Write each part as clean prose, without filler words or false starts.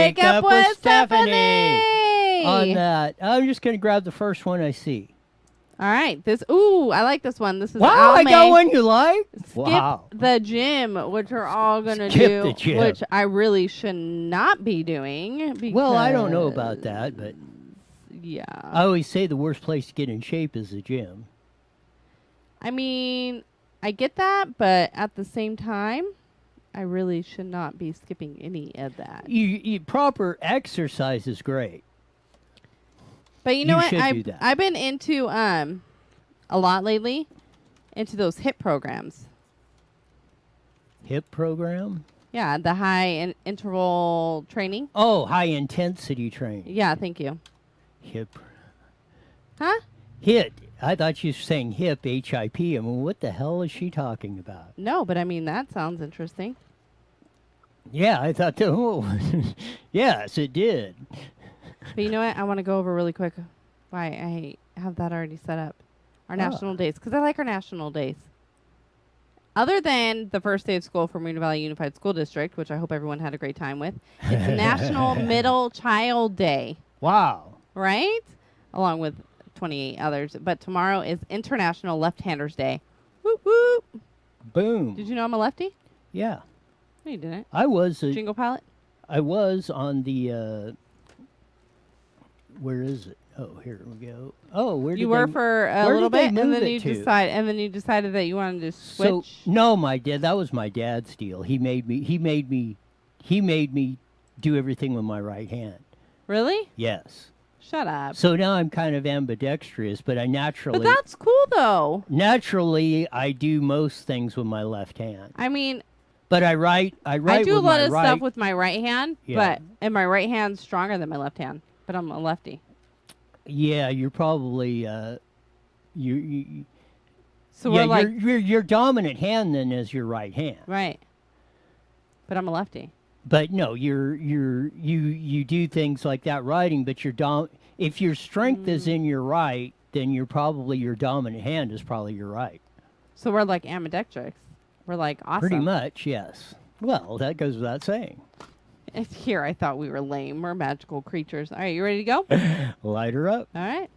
Wake Up with Stephanie. On that. I'm just going to grab the first one I see. All right. I like this one. This is Wow, I got one you like? Skip the gym, which we're all going to Skip do, the gym. which I really should not be doing. Well, I don't know about that, but yeah. I always say the worst place to get in shape is the gym. I mean, I get that, but at the same time, I really should not be skipping any of that. Proper exercise is great. But you know what? Should do that. I've been into a lot lately, into those HIIT programs. HIIT program? Yeah, the high interval training. Oh, high intensity training. Yeah, thank you. HIIT. Huh? HIIT. I thought you were saying hip, H-I-P. I mean, what the hell is she talking about? No, but I mean, that sounds interesting. Yeah, I thought that. Oh, yes, it did. But you know what? I want to go over really quick why I have that already set up. Our national days, because I like our national days. Other than the first day of school for Marina Valley Unified School District, which I hope everyone had a great time with, it's National Middle Child Day. Wow. Right? Along with 28 others. But tomorrow is International Left-Handers Day. Whoop, whoop. Boom. Did you know I'm a lefty? Yeah. No, you didn't. I was. Jingle pilot? I was on the... where is it? Oh, here we go. Oh, where did you were for a little bit, and then you decided that you wanted to switch. So no, that was my dad's deal. He made me do everything with my right hand. Really? Yes. Shut up. So now I'm kind of ambidextrous, but I naturally. But that's cool though. Naturally, I do most things with my left hand. I mean. But I write. I do a lot of stuff with my right hand, and my right hand's stronger than my left hand. But I'm a lefty. Yeah, you're probably you. So we're like your dominant hand then is your right hand. Right. But I'm a lefty. But no, you do things like that writing, but if your strength is in your right, then your dominant hand is probably your right. So we're like ambidextrous. We're like awesome. Pretty much, yes. Well, that goes without saying. Here, I thought we were lame. We're magical creatures. All right, you ready to go? Light her up. All right.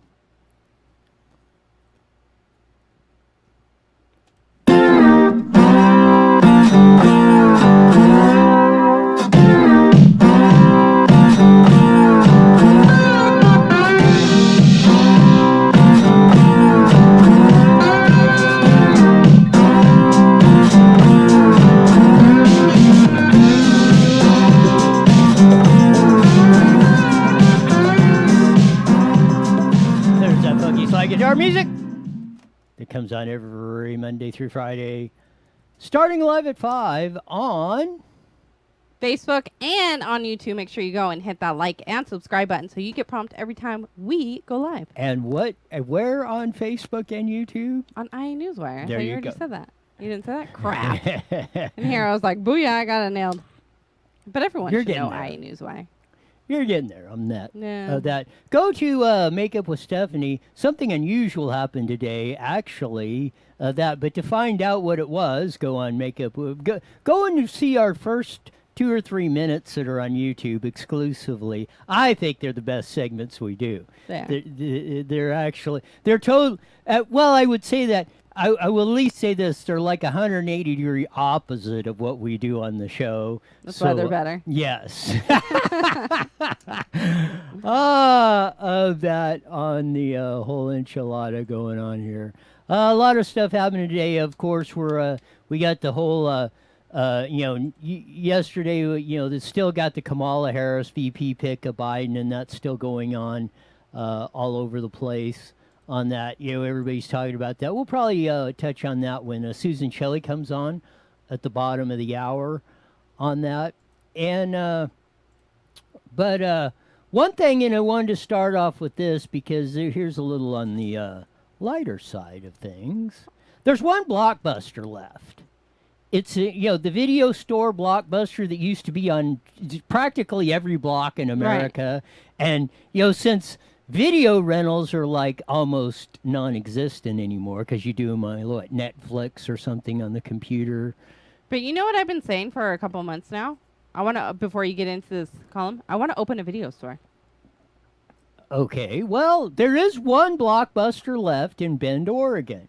Guitar music that comes on every Monday through Friday, starting live at 5 on Facebook and on YouTube. Make sure you go and hit that like and subscribe button so you get prompted every time we go live. And where on Facebook and YouTube? On Newswire. There you already said that. You didn't say that? Crap. And here I was like, booyah, I got it nailed. But everyone should know Newswire. You're getting there on that. No. Go to Makeup with Stephanie. Something unusual happened today, actually. But to find out what it was, go on Makeup. Go and see our first 2 or 3 minutes that are on YouTube exclusively. I think they're the best segments we do. They're total. Well, I would say that. I will at least say this. They're like 180-degree opposite of what we do on the show. That's why they're better. Yes. Of that on the whole enchilada going on here. A lot of stuff happening today. Of course, we got the whole, yesterday, they still got the Kamala Harris VP pick of Biden, and that's still going on all over the place. On that, everybody's talking about that. We'll probably touch on that when Susan Shelley comes on at the bottom of the hour on that. And but one thing, I wanted to start off with this because here's a little on the lighter side of things. There's one Blockbuster left. It's the video store Blockbuster that used to be on practically every block in America, right. And since video rentals are like almost non-existent anymore because you do them on Netflix or something on the computer. But you know what I've been saying for a couple months now? I want to, before you get into this column, I want to open a video store. Okay, well, there is one Blockbuster left in Bend, Oregon.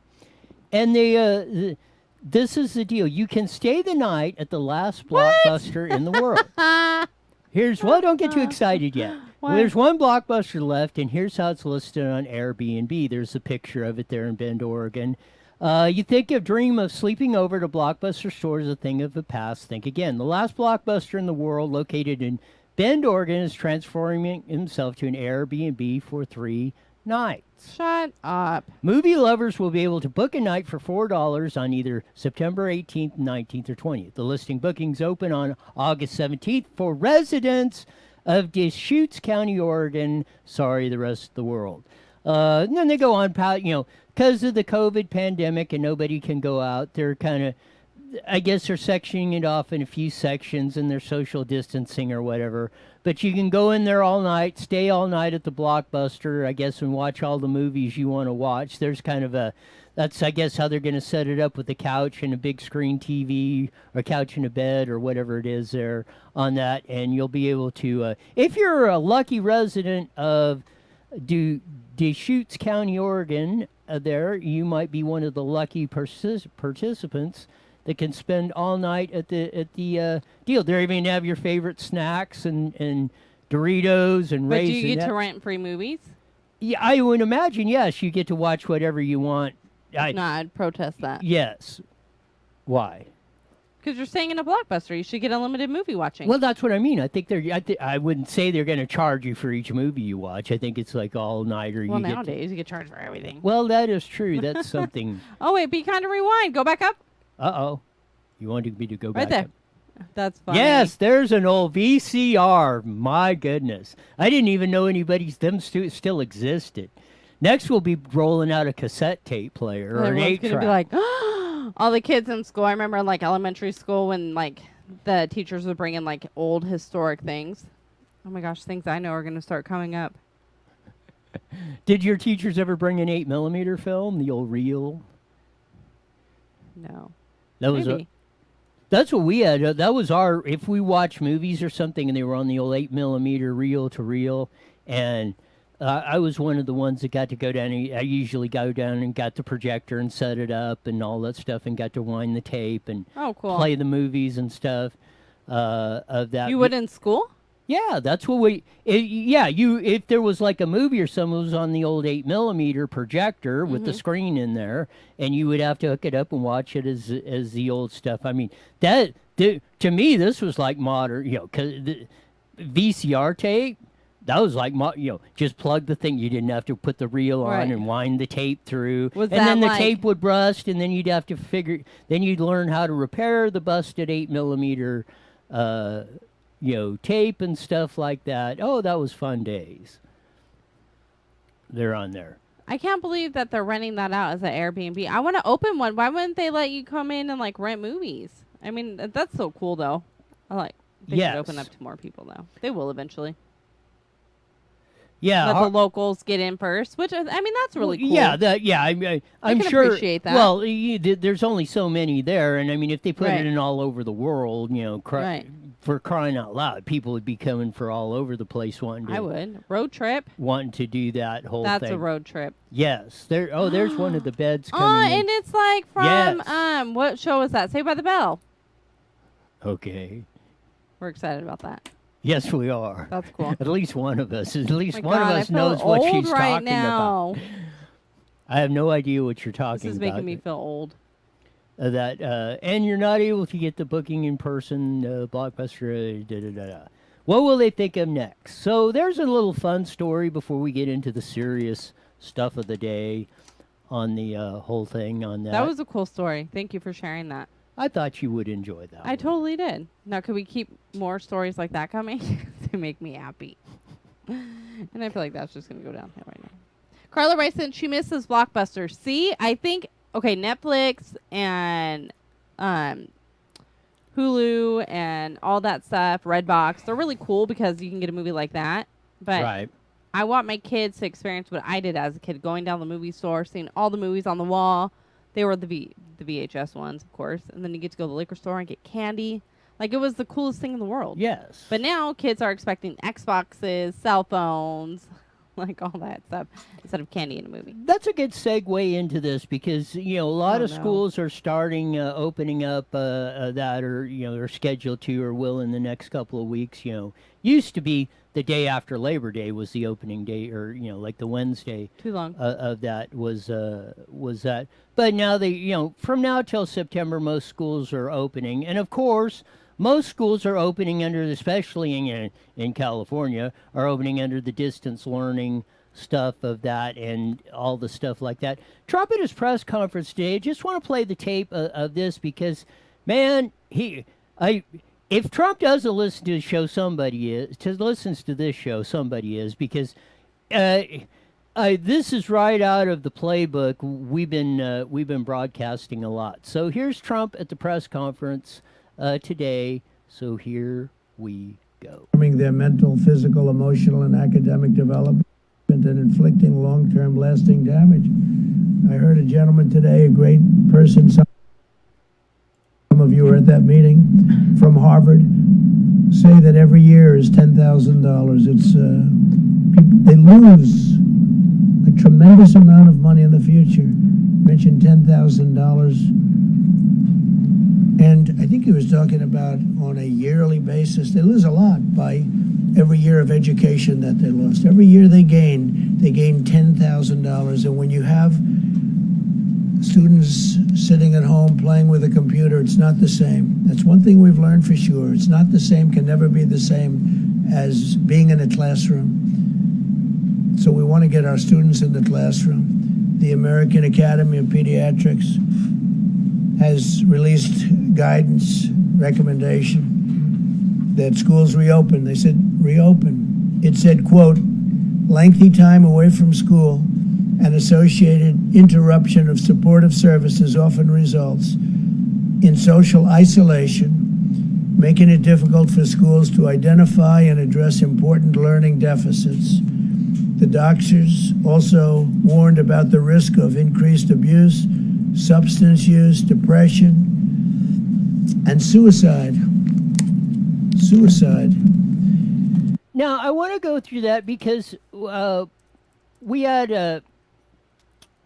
And this is the deal. You can stay the night at the last Blockbuster in the world. Here's, well, don't get too excited yet. Well, there's one Blockbuster left, and here's how it's listed on Airbnb. There's a picture of it there in Bend, Oregon. You dream of sleeping over at a Blockbuster store as a thing of the past. Think again. The last Blockbuster in the world, located in Bend, Oregon, is transforming himself to an Airbnb for 3 nights. Shut up. Movie lovers will be able to book a night for $4 on either September 18th, 19th, or 20th. The listing bookings open on August 17th for residents of Deschutes County, Oregon. Sorry, the rest of the world. And then they go on, because of the COVID pandemic and nobody can go out, they're kind of, I guess they're sectioning it off in a few sections and they're social distancing or whatever. But you can go in there all night, stay all night at the Blockbuster, I guess, and watch all the movies you want to watch. There's kind of that's, I guess, how they're going to set it up with a couch and a big screen TV or couch and a bed or whatever it is there on that. And you'll be able to, if you're a lucky resident of Deschutes County, Oregon, there, you might be one of the lucky participants that can spend all night at the deal. They're even have your favorite snacks and Doritos and raisins. But do you get to rent free movies? Yeah, I would imagine, yes. You get to watch whatever you want. No, I'd protest that. Yes. Why? Because you're staying in a Blockbuster. You should get unlimited movie watching. Well, that's what I mean. I think I wouldn't say they're going to charge you for each movie you watch. I think it's like all-nighter. Well, nowadays you get charged for everything. Well, that is true. That's something. Oh, wait, be kind of rewind. Go back up. Uh-oh. You wanted me to go back right there. up? That's funny. Yes, there's an old VCR. My goodness. I didn't even know them still existed. Next, we'll be rolling out a cassette tape player or an 8-track. Going to be like, all the kids in school. I remember in, like, elementary school when, like, the teachers would bring in, like, old historic things. Oh, my gosh, things I know are going to start coming up. Did your teachers ever bring an 8mm film, the old reel? No. Maybe. That's what we had. That was if we watch movies or something and they were on the old 8mm reel to reel, and I was one of the ones that got to go down. I usually go down and got the projector and set it up and all that stuff and got to wind the tape and play the movies and stuff of that. You would in school? Yeah, that's what if there was like a movie or something, it was on the old 8mm projector with the screen in there, and you would have to hook it up and watch it as the old stuff. I mean, to me, this was like modern, 'cause the VCR tape, that was like, just plug the thing. You didn't have to put the reel on and wind the tape through. And then the tape would rust, and then you'd have to then you'd learn how to repair the busted 8mm tape and stuff like that. Oh, that was fun days. They're on there. I can't believe that they're renting that out as an Airbnb. I want to open one. Why wouldn't they let you come in and, like, rent movies? I mean, that's so cool, though. They should open up to more people, though. They will eventually. Yeah. Let the locals get in first, which, I mean, that's really cool. Yeah, I'm sure. Appreciate that. Well, there's only so many there, and I mean, if they put it in all over the world, for crying out loud, people would be coming for all over the place wanting to. I would. Road trip. Wanting to do that whole thing. That's a road trip. Yes. There's one of the beds coming in. And it's like from, what show is that? Saved by the Bell. Okay. We're excited about that. Yes, we are. That's cool. At least one of us. At least one of us knows what she's talking now. about. I have no idea what you're talking about. This is making me feel old. And you're not able to get the booking in person, Blockbuster, What will they think of next? So there's a little fun story before we get into the serious stuff of the day on the whole thing on that. That was a cool story. Thank you for sharing that. I thought you would enjoy that. I totally did. Now, could we keep more stories like that coming to make me happy? And I feel like that's just going to go downhill right now. Carla Rice said she misses Blockbuster. See, I think, Netflix and Hulu and all that stuff, Redbox, they're really cool because you can get a movie like that. But I want my kids to experience what I did as a kid, going down the movie store, seeing all the movies on the wall. They were the VHS ones, of course. And then you get to go to the liquor store and get candy. Like, it was the coolest thing in the world. Yes. But now kids are expecting Xboxes, cell phones, like all that stuff, instead of candy in a movie. That's a good segue into this because, a lot of no. schools are starting opening up that or, are scheduled to or will in the next couple of weeks. Used to be the day after Labor Day was the opening day, or, like the Wednesday. Too long. Of that was that. But now from now till September, most schools are opening. And of course, most schools are opening under, especially in California, are opening under the distance learning stuff of that and all the stuff like that. Trump at his press conference today, I just want to play the tape of this because, man, if Trump doesn't listen to the show, somebody is. Listens to this show, somebody is, because this is right out of the playbook we've been broadcasting a lot. So here's Trump at the press conference today. So here we go. Their mental, physical, emotional, and academic development and inflicting long-term lasting damage. I heard a gentleman today, a great person, some of you were at that meeting, from Harvard, say that every year is $10,000. It's they lose a tremendous amount of money in the future. Mentioned $10,000. And I think he was talking about on a yearly basis, they lose a lot by every year of education that they lost. Every year they gain $10,000. And when you have students sitting at home playing with a computer, it's not the same. That's one thing we've learned for sure. It's not the same, can never be the same as being in a classroom. So we want to get our students in the classroom. The American Academy of Pediatrics has released guidance, recommendation that schools reopen. They said reopen. It said, quote, lengthy time away from school and associated interruption of supportive services often results in social isolation, making it difficult for schools to identify and address important learning deficits. The doctors also warned about the risk of increased abuse, substance use, depression, and suicide. Now, I want to go through that because we had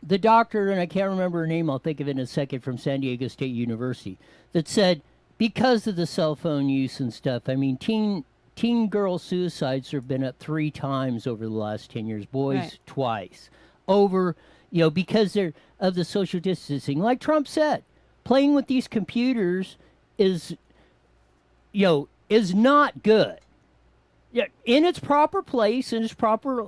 the doctor, and I can't remember her name, I'll think of it in a second, from San Diego State University, that said because of the cell phone use and stuff, I mean, teen girl suicides have been up 3 times over the last 10 years, boys right. twice, over, because they're of the social distancing. Like Trump said, playing with these computers is not good. Yeah, in its proper place, in its proper,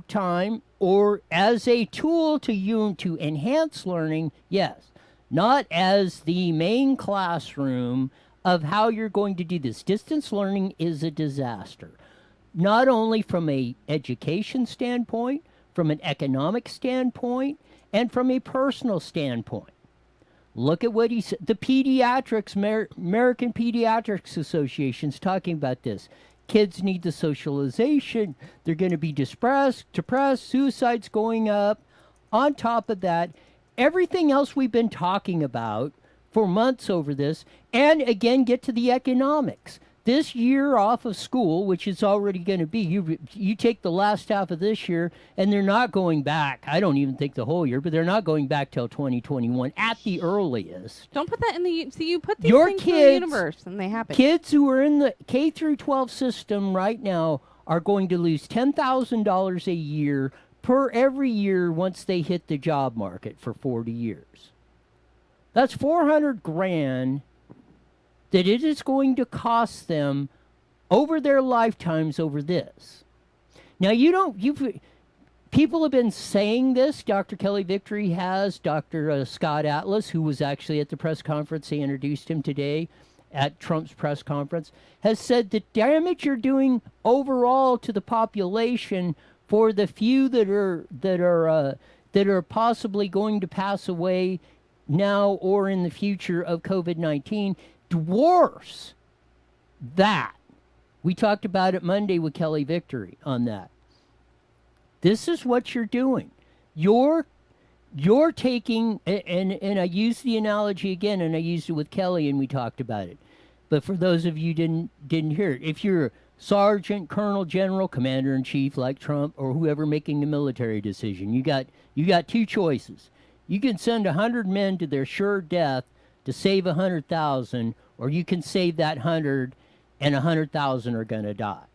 time, or as a tool to enhance learning, yes. Not as the main classroom of how you're going to do this. Distance learning is a disaster. Not only from a education standpoint, from an economic standpoint, and from a personal standpoint. Look at what he said. The pediatrics, American Pediatrics Association's talking about this. Kids need the socialization. They're going to be depressed, suicides going up. On top of that, everything else we've been talking about for months over this, and again, get to the economics. This year off of school, which is already going to be, you take the last half of this year, and they're not going back. I don't even think the whole year, but they're not going back till 2021 at the earliest. Don't put that in the. See, you put these Your things in the kids, universe, and they happen. Kids who are in the K through 12 system right now are going to lose $10,000 a year per every year once they hit the job market for 40 years. That's $400,000 that it is going to cost them over their lifetimes over this. Now, people have been saying this. Dr. Kelly Victory has. Dr. Scott Atlas, who was actually at the press conference, they introduced him today at Trump's press conference, has said the damage you're doing overall to the population for the few that are possibly going to pass away now or in the future of COVID-19 dwarfs that. We talked about it Monday with Kelly Victory on that. This is what you're doing. You're taking, and I used the analogy again, and I used it with Kelly, and we talked about it. But for those of you didn't hear it, if you're sergeant, colonel, general, commander in chief like Trump or whoever making the military decision, you got two choices. You can send 100 men to their sure death to save 100,000, or you can save that 100 and 100,000 are going to die.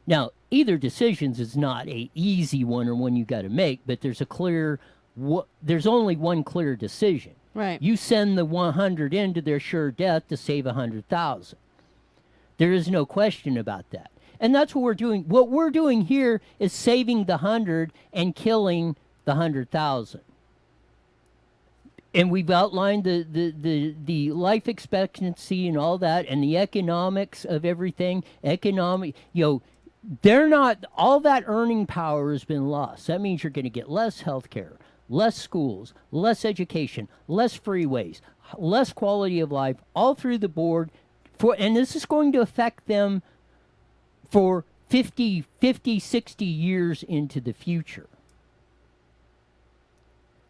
Now, either decisions is not a easy one or one you got to make, but there's there's only one clear decision. Right. You send the 100 in to their sure death to save 100,000. There is no question about that. And that's what we're doing. What we're doing here is saving the 100 and killing the 100,000. And we've outlined the life expectancy and all that and the economics of everything. They're not, all that earning power has been lost. That means you're going to get less health care, less schools, less education, less freeways, less quality of life, all through the board. And this is going to affect them for 50, 60 years into the future.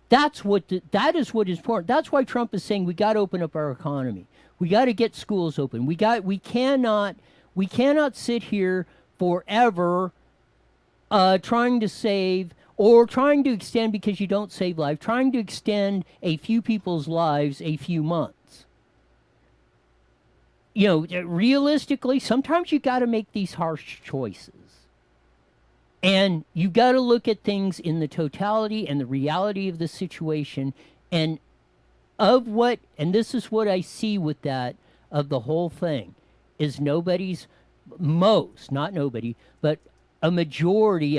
That is what is important. That's why Trump is saying we got to open up our economy. We got to get schools open. We cannot sit here forever trying to save or trying to extend, because you don't save life, trying to extend a few people's lives a few months. Realistically, sometimes you got to make these harsh choices. And you've got to look at things in the totality and the reality of the situation and this is what I see with that, of the whole thing, is not nobody, but a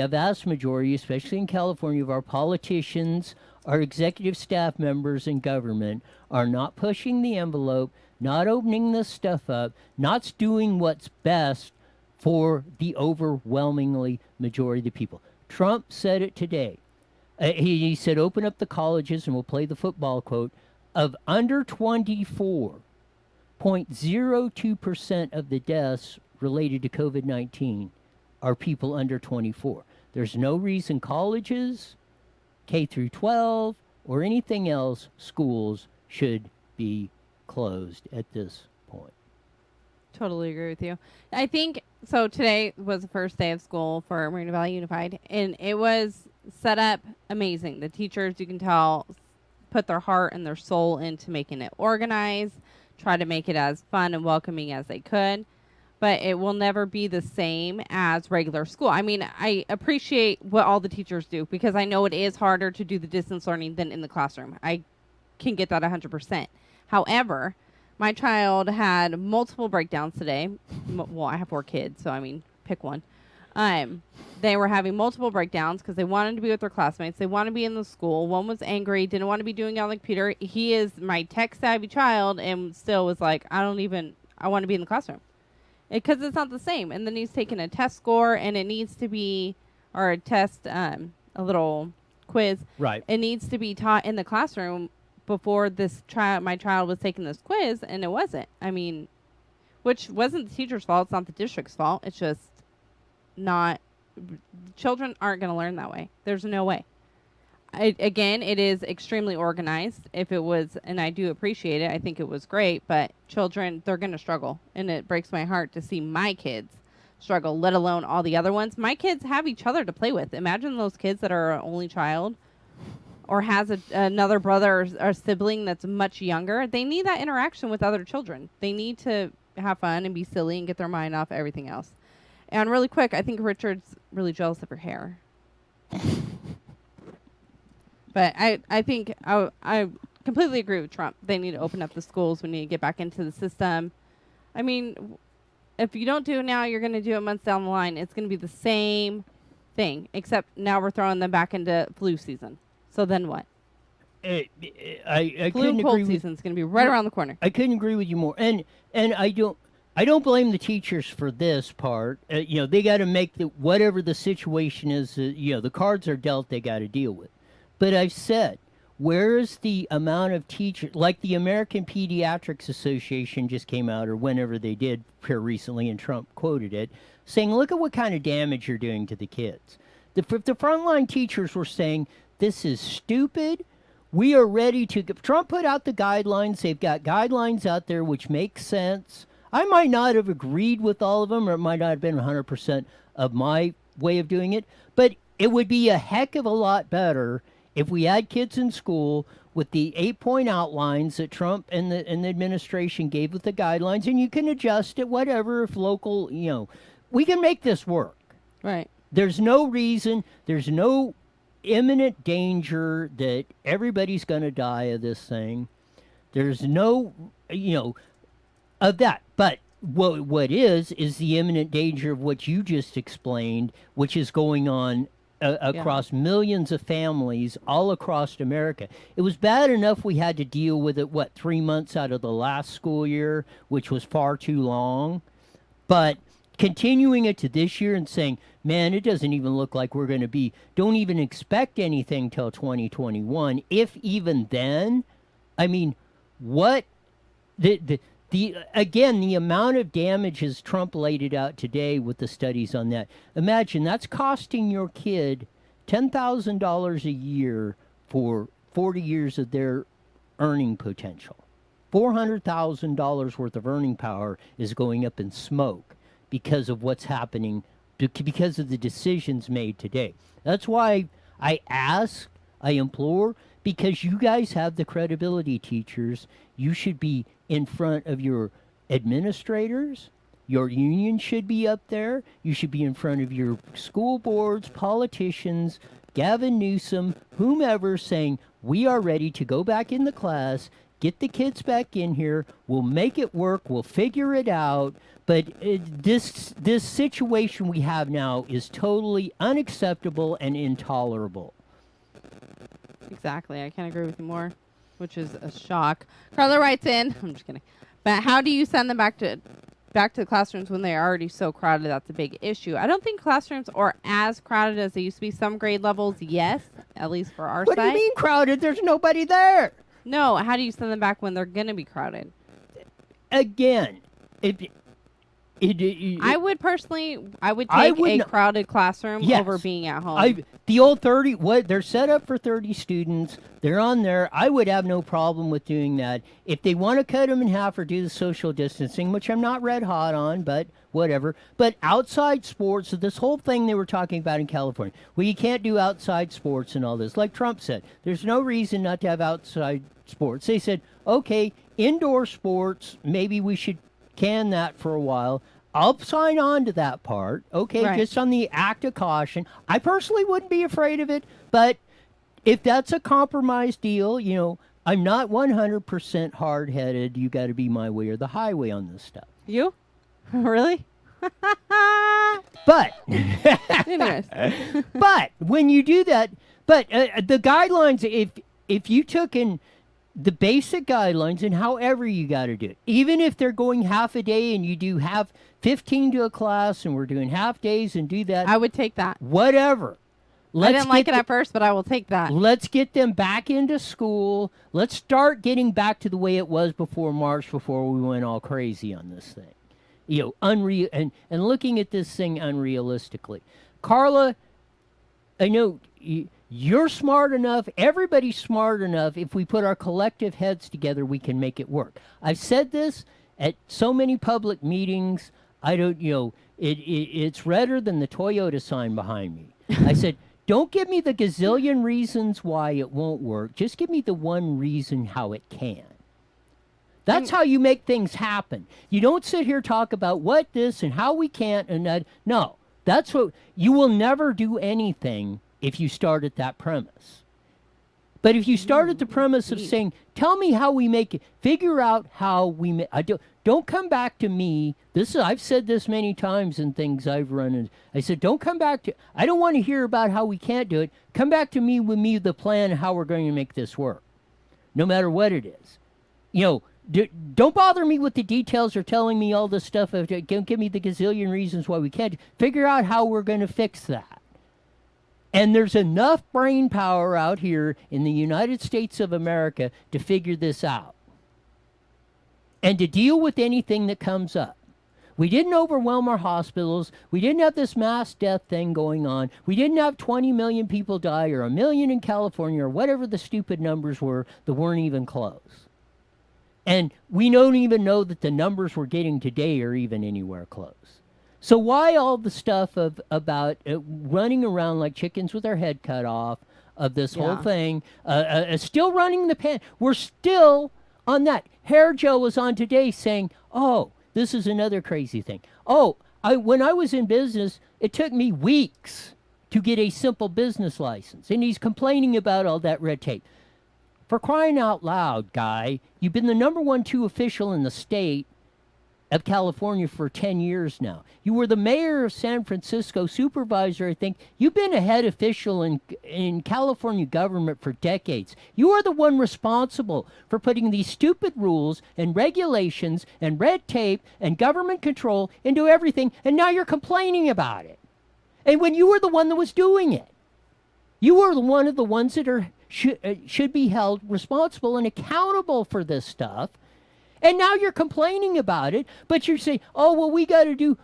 vast majority, especially in California, of our politicians, our executive staff members in government are not pushing the envelope, not opening this stuff up, not doing what's best for the overwhelmingly majority of the people. Trump said it today. He said, open up the colleges, and we'll play the football quote, of under 24.02% of the deaths related to COVID-19 are people under 24. There's no reason colleges, K through 12, or anything else, schools should be closed at this point. Totally agree with you. I think, so today was the first day of school for Marina Valley Unified, and it was set up amazing. The teachers, you can tell, put their heart and their soul into making it organized, try to make it as fun and welcoming as they could, but it will never be the same as regular school. I mean, I appreciate what all the teachers do, because I know it is harder to do the distance learning than in the classroom. I can get that 100%. However, my child had multiple breakdowns today. Well, I have 4 kids, so I mean, pick one. They were having multiple breakdowns because they wanted to be with their classmates. They want to be in the school. One was angry, didn't want to be doing it on the computer. He is my tech-savvy child and still was like, I want to be in the classroom. Because it's not the same. And then he's taking a test score, and it needs to be, or a test, a little quiz. Right. It needs to be taught in the classroom before my child was taking this quiz, and it wasn't. I mean, which wasn't the teacher's fault. It's not the district's fault. It's just not. Children aren't going to learn that way. There's no way. Again, it is extremely organized. If it was, and I do appreciate it, I think it was great, but children, they're going to struggle. And it breaks my heart to see my kids struggle, let alone all the other ones. My kids have each other to play with. Imagine those kids that are an only child or has another brother or sibling that's much younger. They need that interaction with other children. They need to have fun and be silly and get their mind off everything else. And really quick, I think Richard's really jealous of her hair. But I think I completely agree with Trump. They need to open up the schools. We need to get back into the system. I mean, if you don't do it now, you're going to do it months down the line. It's going to be the same thing, except now we're throwing them back into flu season. So then what? I Flu couldn't cold agree with, season's going to be right around the corner. I couldn't agree with you more. And I don't blame the teachers for this part. They got to make whatever the situation is. The cards are dealt. They got to deal with. But I've said, where is the amount of teachers? Like the American Pediatrics Association just came out, or whenever they did here recently, and Trump quoted it, saying, "Look at what kind of damage you're doing to the kids." The frontline teachers were saying, "This is stupid. We are ready to." Trump put out the guidelines. They've got guidelines out there which make sense I might not have agreed with all of them, or it might not have been 100% of my way of doing it, but it would be a heck of a lot better if we had kids in school with the 8-point outlines that Trump and the administration gave with the guidelines, and you can adjust it, whatever, if local, we can make this work. Right. There's no reason, there's no imminent danger that everybody's going to die of this thing. There's no, of that. But what is the imminent danger of what you just explained, which is going on across millions of families all across America. It was bad enough we had to deal with it, 3 months out of the last school year, which was far too long. But continuing it to this year and saying, man, it doesn't even look like we're going to don't even expect anything till 2021, if even then. I mean, what again, the amount of damage as Trump laid it out today with the studies on that. Imagine that's costing your kid $10,000 a year for 40 years of their earning potential. $400,000 worth of earning power is going up in smoke because of what's happening, because of the decisions made today. That's why I ask, I implore, because you guys have the credibility, teachers. You should be in front of your administrators. Your union should be up there. You should be in front of your school boards, politicians, Gavin Newsom, whomever, saying, we are ready to go back in the class, get the kids back in here, we'll make it work, we'll figure it out. But this situation we have now is totally unacceptable and intolerable. Exactly. I can't agree with you more, which is a shock. Carla writes in, I'm just kidding. But how do you send them back to the classrooms when they're already so crowded? That's a big issue. I don't think classrooms are as crowded as they used to be. Some grade levels, yes, at least for our What site. do you mean crowded? There's nobody there. No, how do you send them back when they're going to be crowded? Again, I would take a crowded classroom over being at home. The old 30, they're set up for 30 students. They're on there. I would have no problem with doing that. If they want to cut them in half or do the social distancing, which I'm not red hot on, but whatever. But outside sports, this whole thing they were talking about in California, well, you can't do outside sports and all this. Like Trump said, there's no reason not to have outside sports. They said, okay, indoor sports, maybe we should can that for a while. I'll sign on to that part, okay, right. Just on the act of caution. I personally wouldn't be afraid of it, but if that's a compromise deal, I'm not 100% hard-headed. You got to be my way or the highway on this stuff. You? Really? But, anyways. But when you do that, the guidelines, if you took in the basic guidelines and however you got to do it, even if they're going half a day and you do half 15 to a class and we're doing half days and do that. I would take that. Whatever. I didn't like it at first, but I will take that. Let's get them back into school. Let's start getting back to the way it was before March, before we went all crazy on this thing. Unreal and looking at this thing unrealistically. Carla, I know you're smart enough, everybody's smart enough. If we put our collective heads together, we can make it work. I've said this at so many public meetings. I don't, it's redder than the Toyota sign behind me. I said, don't give me the gazillion reasons why it won't work. Just give me the one reason how it can. That's how you make things happen. You don't sit here talk about what this and how we can't and that. No, that's what you will never do anything if you start at that premise. But if you start at the premise of saying, tell me how we make it, figure out how we make don't come back to me. I've said this many times in things I've run. And I said, don't come back to, I don't want to hear about how we can't do it. Come back to me with the plan of how we're going to make this work, no matter what it is. Don't bother me with the details or telling me all this stuff. Don't give me the gazillion reasons why we can't. Figure out how we're going to fix that. And there's enough brain power out here in the United States of America to figure this out and to deal with anything that comes up. We didn't overwhelm our hospitals. We didn't have this mass death thing going on. We didn't have 20 million people die or 1 million in California or whatever the stupid numbers were that weren't even close. And we don't even know that the numbers we're getting today are even anywhere close. So why all the stuff about running around like chickens with our head cut off, of this whole thing, still running the pan? We're still on that. Hair Joe was on today saying, oh, this is another crazy thing. Oh, when I was in business, it took me weeks to get a simple business license. And he's complaining about all that red tape. For crying out loud, guy, you've been the number 2 official in the state of California for 10 years now. You were the mayor of San Francisco, supervisor, I think. You've been a head official in California government for decades. You are the one responsible for putting these stupid rules and regulations and red tape and government control into everything, and now you're complaining about it. And when you were the one that was doing it, you were one of the ones that should be held responsible and accountable for this stuff. And now you're complaining about it, but you're saying, oh, well, we got to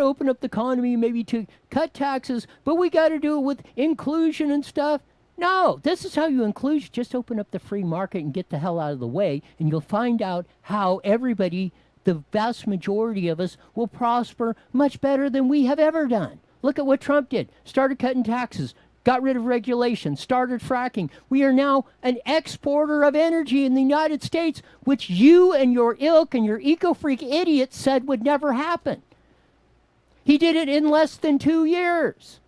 open up the economy maybe to cut taxes, but we got to do it with inclusion and stuff. No, this is how you include. Just open up the free market and get the hell out of the way, and you'll find out how everybody, the vast majority of us, will prosper much better than we have ever done. Look at what Trump did. Started cutting taxes, got rid of regulations, started fracking. We are now an exporter of energy in the United States, which you and your ilk and your eco-freak idiots said would never happen. He did it in less than 2 years.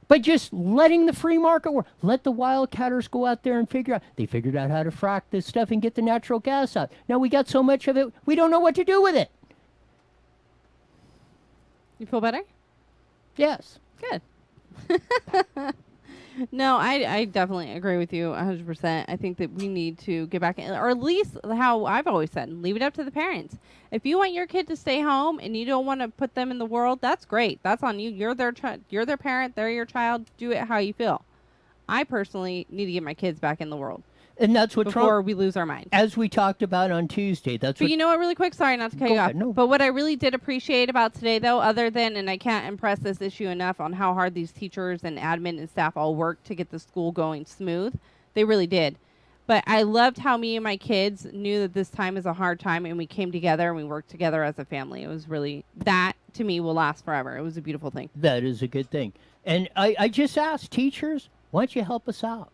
By just letting the free market work. Let the wildcatters go out there and figure out. They figured out how to frack this stuff and get the natural gas out. Now we got so much of it, we don't know what to do with it. You feel better? Yes. Good. No, I definitely agree with you 100%. I think that we need to get back in, or at least how I've always said, leave it up to the parents. If you want your kid to stay home and you don't want to put them in the world, that's great. That's on you. You're their you're their parent. They're your child. Do it how you feel. I personally need to get my kids back in the world. And that's what before we lose our mind. As we talked about on Tuesday. But you know what, really quick, sorry not to cut you off. No. But what I really did appreciate about today, though, other than, and I can't impress this issue enough on how hard these teachers and admin and staff all worked to get the school going smooth. They really did. But I loved how me and my kids knew that this time is a hard time, and we came together and we worked together as a family. It was really, that to me will last forever. It was a beautiful thing. That is a good thing. And I just asked teachers, why don't you help us out?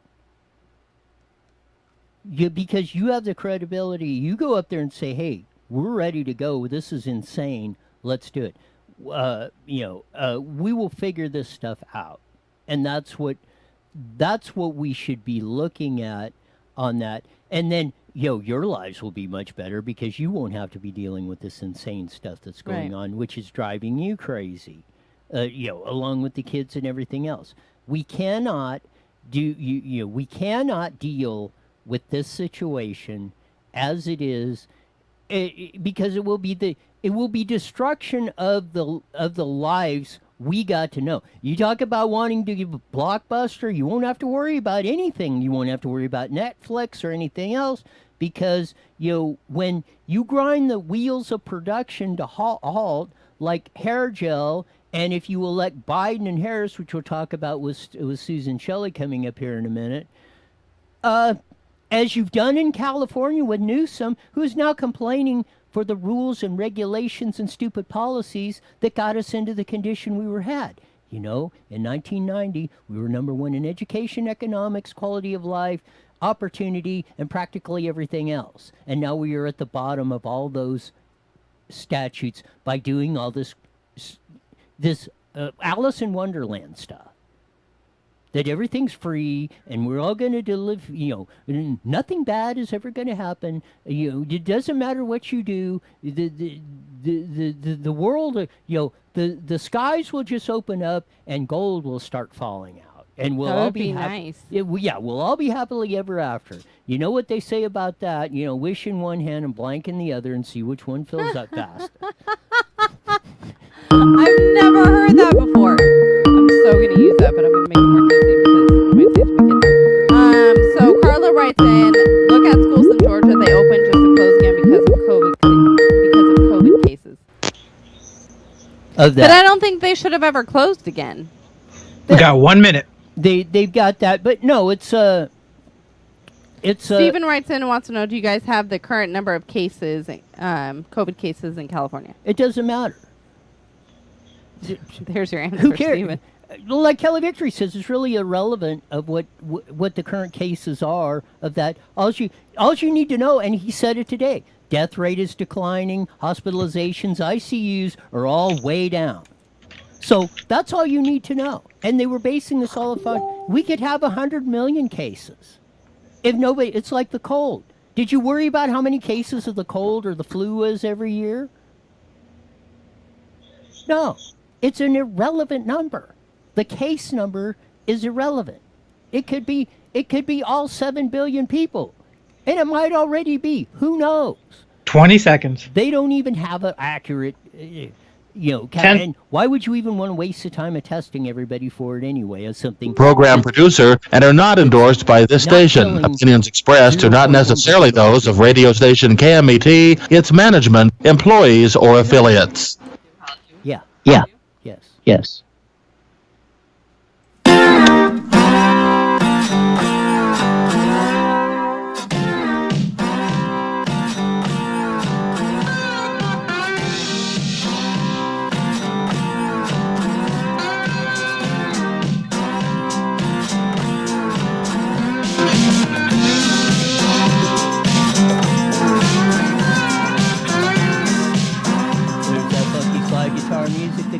Because you have the credibility. You go up there and say, hey, we're ready to go. This is insane. Let's do it. We will figure this stuff out. And that's what we should be looking at on that. And then, your lives will be much better because you won't have to be dealing with this insane stuff that's going on, which is driving you crazy, along with the kids and everything else. We cannot we cannot deal with this situation as it is, because it will be destruction of the lives we got to know. You talk about wanting to give a blockbuster, you won't have to worry about anything. You won't have to worry about Netflix or anything else, because when you grind the wheels of production to halt like hair gel, and if you elect Biden and Harris, which we'll talk about with Susan Shelley coming up here in a minute, as you've done in California with Newsom, who's now complaining for the rules and regulations and stupid policies that got us into the condition we were had. In 1990, we were number 1 in education, economics, quality of life, opportunity, and practically everything else. And now we are at the bottom of all those statutes by doing all this Alice in Wonderland stuff. That everything's free and we're all going to deliver, nothing bad is ever going to happen. It doesn't matter what you do. The world, the skies will just open up and gold will start falling out. And we'll all be nice. We'll all be happily ever after. You know what they say about that? Wish in one hand and blank in the other and see which one fills up faster. I've never heard that before. I'm so going to use that, but I'm going to make it more easy because I might say it to my kids. So Carla writes in, look at schools in Georgia. They opened just to close again because of COVID cases. Of that. But I don't think they should have ever closed again. We got 1 minute. They've got that, but no, it's it's Stephen writes in and wants to know, do you guys have the current number of cases, COVID cases in California? it doesn't matter. There's your answer, Who cares? Stephen. Like Kelly Victory says, it's really irrelevant of what the current cases are of that. All you need to know, and he said it today, death rate is declining, hospitalizations, ICUs are all way down. So that's all you need to know. And they were basing this all upon, we could have 100 million cases. If nobody, it's like the cold. Did you worry about how many cases of the cold or the flu was every year? No, it's an irrelevant number. The case number is irrelevant. It could be all 7 billion people. And it might already be. Who knows? 20 seconds. They don't even have an accurate, and why would you even want to waste the time of testing everybody for it anyway as something? Program producer and are not endorsed by this station. Opinions expressed are not necessarily those of radio station KMET, its management, employees, or affiliates. Yeah. Yes. Yes.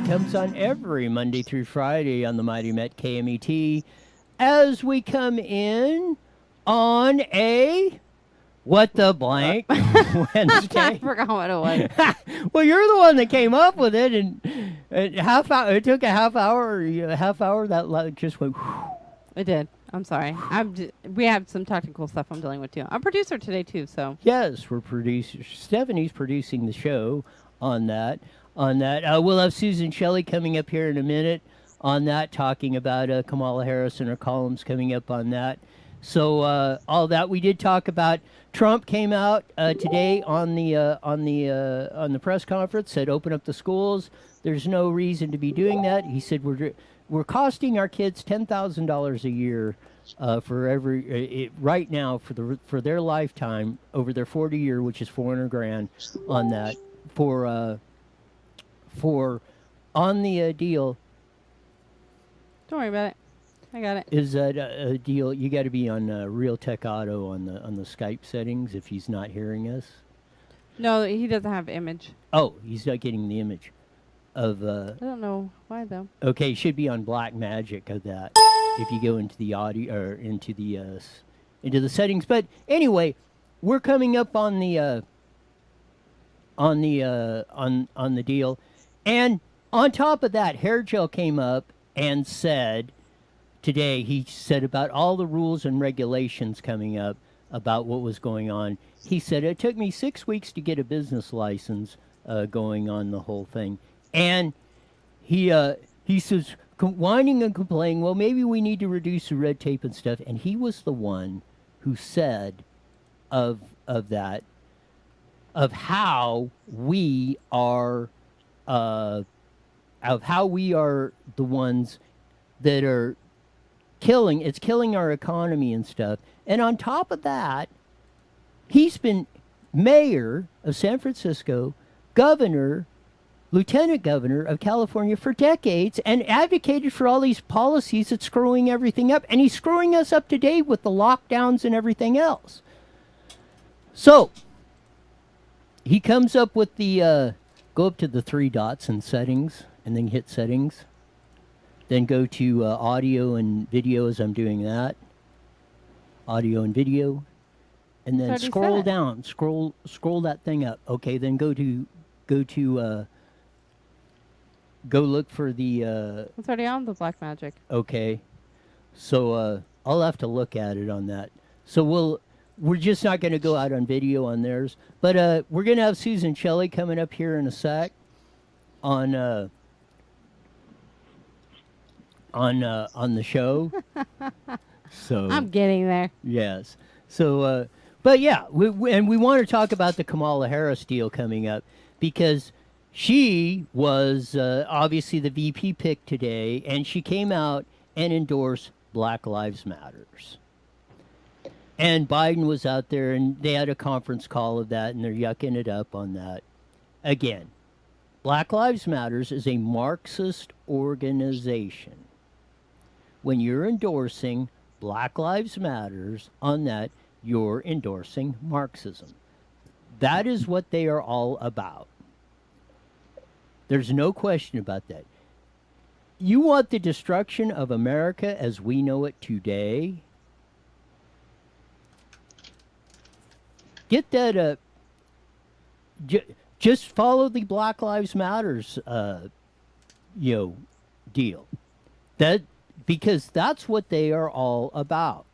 Comes on every Monday through Friday on the Mighty Met KMET as we come in on a what the blank Wednesday. I forgot what it was. Well, you're the one that came up with it, and it took a half hour that just went. It did. I'm sorry. We have some technical stuff I'm dealing with too. I'm producer today too, so. Yes, we're producers. Stephanie's producing the show on that. We'll have Susan Shelley coming up here in a minute on that, talking about Kamala Harris and her columns coming up on that. So all that we did talk about. Trump came out today on the press conference, said open up the schools. There's no reason to be doing that. He said we're costing our kids $10,000 a year for every right now for their lifetime over their 40-year, which is $400,000 on that for on the deal. Don't worry about it. I got it. Is that a deal? You got to be on Real Tech Auto on the Skype settings if he's not hearing us. No, he doesn't have image. Oh, he's not getting the image of. I don't know why though. Okay, it should be on Black Magic of that. If you go into the audio or into the settings, but anyway, we're coming up on the deal. And on top of that, Hair Gel came up and said today, he said about all the rules and regulations coming up about what was going on. He said, it took me 6 weeks to get a business license going on the whole thing. And he says, whining and complaining, well, maybe we need to reduce the red tape and stuff. And he was the one who said of that, of how we are the ones that are killing our economy and stuff. And on top of that, he's been mayor of San Francisco, governor, lieutenant governor of California for decades, and advocated for all these policies that's screwing everything up. And he's screwing us up today with the lockdowns and everything else. So he comes up with the go up to the 3 dots in settings, and then hit settings. Then go to audio and video as I'm doing that. Audio and video. And then scroll down. Scroll that thing up. Okay, then go look for the It's already on the Black Magic. Okay. So I'll have to look at it on that. So we're just not going to go out on video on theirs, but we're going to have Susan Shelley coming up here in a sec on the show. So I'm getting there. Yes. So, but yeah, we want to talk about the Kamala Harris deal coming up because she was obviously the VP pick today, and she came out and endorsed Black Lives Matters. And Biden was out there, and they had a conference call of that, and they're yucking it up on that. Again, Black Lives Matters is a Marxist organization. When you're endorsing Black Lives Matters on that, you're endorsing Marxism. That is what they are all about. There's no question about that. You want the destruction of America as we know it today? Get that just follow the Black Lives Matters deal. That because that's what they are all about.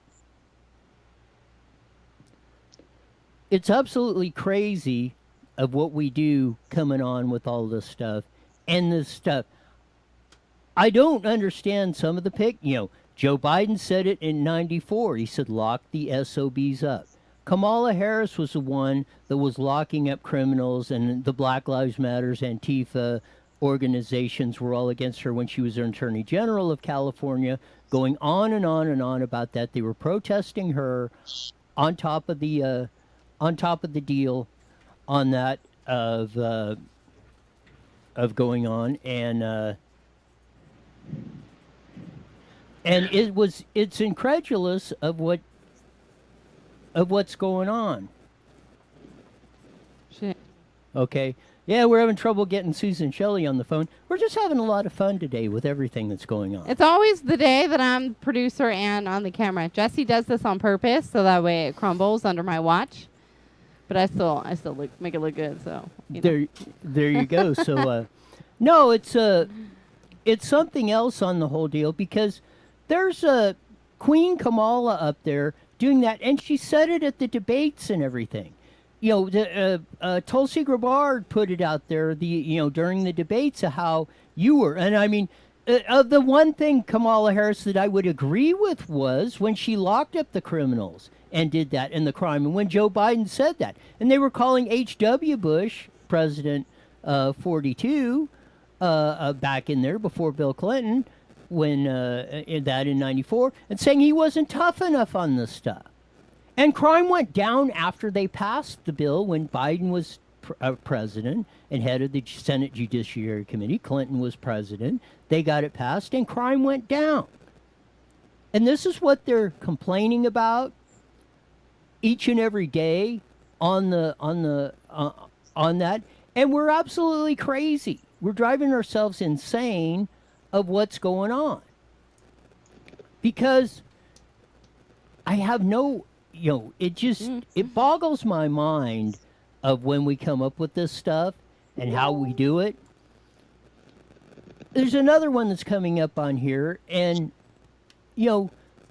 It's absolutely crazy of what we do coming on with all this stuff and this stuff. I don't understand some of the Joe Biden said it in '94. He said, lock the SOBs up. Kamala Harris was the one that was locking up criminals, and the Black Lives Matters, Antifa organizations were all against her when she was Attorney General of California, going on and on and on about that. They were protesting her on top of the deal on that of going on, and it's incredulous of what's going on. Shit. Okay. Yeah, we're having trouble getting Susan Shelley on the phone. We're just having a lot of fun today with everything that's going on. It's always the day that I'm producer and on the camera. Jesse does this on purpose so that way it crumbles under my watch. But I still make it look good. So there you go. So no, it's something else on the whole deal, because there's Queen Kamala up there doing that, and she said it at the debates and everything. Tulsi Gabbard put it out there during the debates of how you were, and I mean, the one thing Kamala Harris that I would agree with was when she locked up the criminals and did that and the crime, and when Joe Biden said that, and they were calling H.W. Bush President 42 back in there before Bill Clinton, when in '94, and saying he wasn't tough enough on this stuff. And crime went down after they passed the bill when Biden was president and head of the Senate Judiciary Committee. Clinton was president. They got it passed, and crime went down. And this is what they're complaining about each and every day on that. And we're absolutely crazy. We're driving ourselves insane of what's going on, because I have no, it boggles my mind of when we come up with this stuff and how we do it. There's another one that's coming up on here, and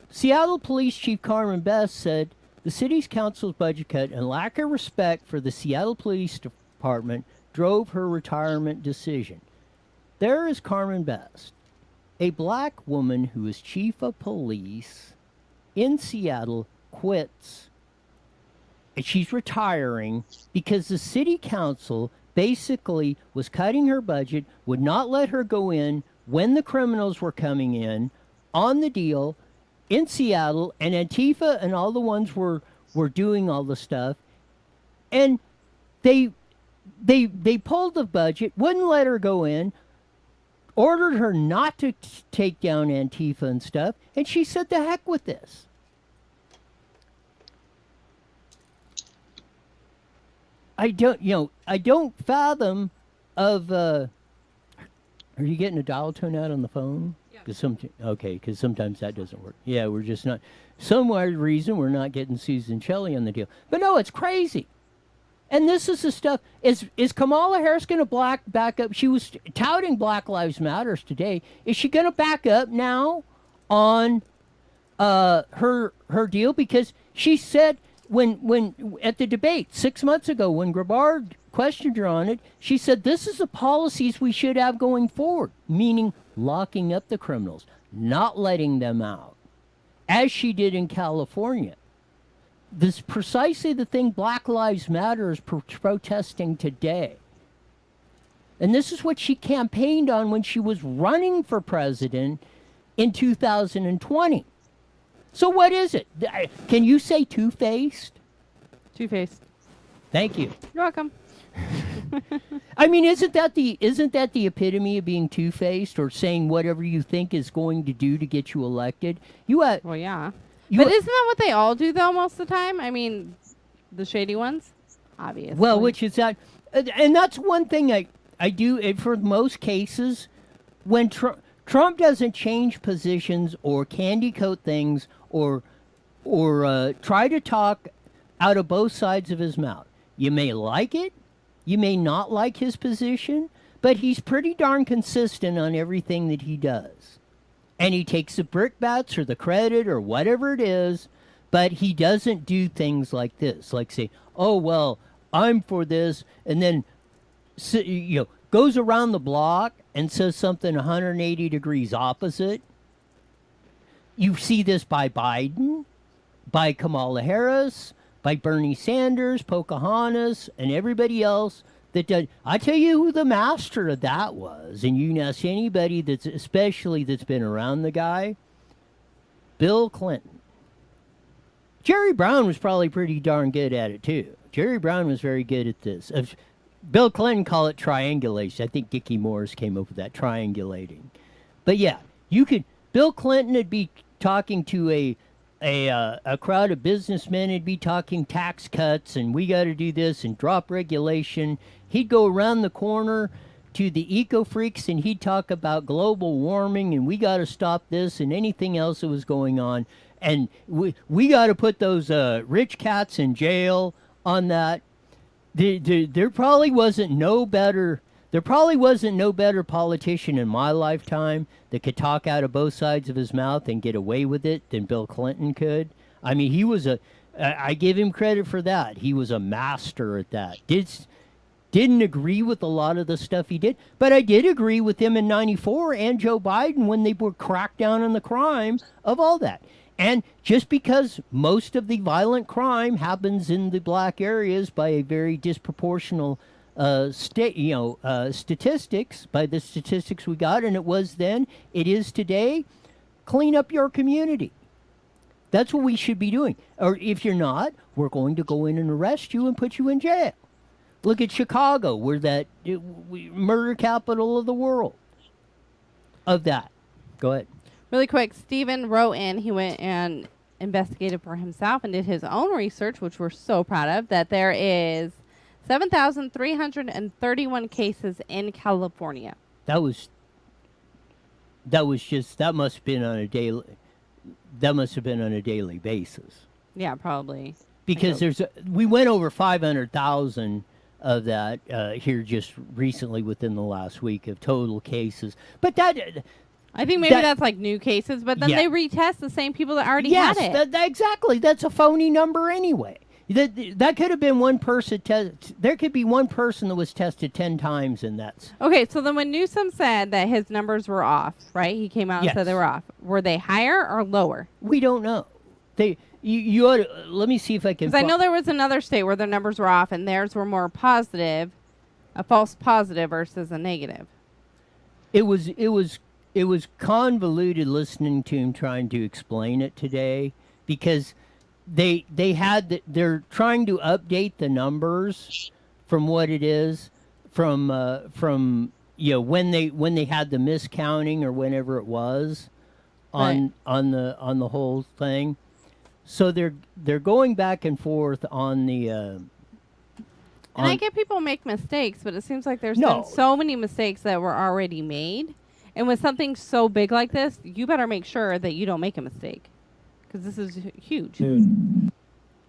Seattle Police Chief Carmen Best said the city's council's budget cut and lack of respect for the Seattle Police Department drove her retirement decision. There is Carmen Best, a black woman who is chief of police in Seattle, quits. And she's retiring because the city council basically was cutting her budget, would not let her go in when the criminals were coming in on the deal in Seattle, and Antifa and all the ones were doing all the stuff. And they pulled the budget, wouldn't let her go in, ordered her not to take down Antifa and stuff, and she said, "The heck with this." I don't fathom of. Are you getting a dial tone out on the phone? Yeah. Because sometimes that doesn't work. Yeah, we're just not. Some weird reason we're not getting Susan Shelley on the deal. But no, it's crazy. And this is the stuff. Is Kamala Harris going to back up? She was touting Black Lives Matters today. Is she going to back up now on her deal? Because she said when at the debate 6 months ago, when Gabbard questioned her on it, she said this is the policies we should have going forward, meaning locking up the criminals, not letting them out, as she did in California. This is precisely the thing Black Lives Matter is protesting today. And this is what she campaigned on when she was running for president in 2020. So what is it? Can you say two-faced? Two-faced. Thank you. You're welcome. I mean, isn't that the epitome of being two-faced, or saying whatever you think is going to do to get you elected? Well, yeah. But isn't that what they all do, though, most of the time? I mean, the shady ones, obviously. Well, which is that, and that's one thing I do for most cases. When Trump doesn't change positions or candy coat things or try to talk out of both sides of his mouth. You may like it, you may not like his position, but he's pretty darn consistent on everything that he does. And he takes the brickbats or the credit or whatever it is, but he doesn't do things like this, like say, oh, well, I'm for this, and then goes around the block and says something 180 degrees opposite. You see this by Biden, by Kamala Harris, by Bernie Sanders, Pocahontas, and everybody else that did. I tell you who the master of that was, and you can ask anybody that's been around the guy. Bill Clinton. Jerry Brown was probably pretty darn good at it too. Jerry Brown was very good at this. Bill Clinton called it triangulation. I think Dickie Morris came up with that, triangulating. But yeah, Bill Clinton would be talking to a crowd of businessmen. He'd be talking tax cuts, and we got to do this and drop regulation. He'd go around the corner to the eco freaks, and he'd talk about global warming, and we got to stop this and anything else that was going on. And we got to put those rich cats in jail on that. There probably wasn't no better politician in my lifetime that could talk out of both sides of his mouth and get away with it than Bill Clinton could. I mean, I give him credit for that. He was a master at that. Didn't agree with a lot of the stuff he did, but I did agree with him in '94 and Joe Biden when they were cracked down on the crime of all that. And just because most of the violent crime happens in the black areas by a very disproportional statistics, by the statistics we got, and it was then, it is today, clean up your community. That's what we should be doing. Or if you're not, we're going to go in and arrest you and put you in jail. Look at Chicago, we're that murder capital of the world. Of that. Go ahead. Really quick, Stephen wrote in, he went and investigated for himself and did his own research, which we're so proud of, that there is 7,331 cases in California. That must have been on a daily basis. Yeah, probably. Because we went over 500,000 of that here just recently within the last week of total cases. But I think maybe that's like new cases, but then they retest the same people that already had it. Yes, exactly. That's a phony number anyway. That could have been one person. There could be one person that was tested 10 times, and that's... Okay, so then when Newsom said that his numbers were off, right? He came out and said they were off. Were they higher or lower? We don't know. You ought to, let me see if I can... Because I know there was another state where their numbers were off, and theirs were more positive, a false positive versus a negative. It was convoluted listening to him trying to explain it today, because they're trying to update the numbers from what it is from when they had the miscounting or whenever it was on the whole thing. So they're going back and forth on the and I get people make mistakes, but it seems like there's been so many mistakes that were already made. And with something so big like this, you better make sure that you don't make a mistake, because this is huge. Dude.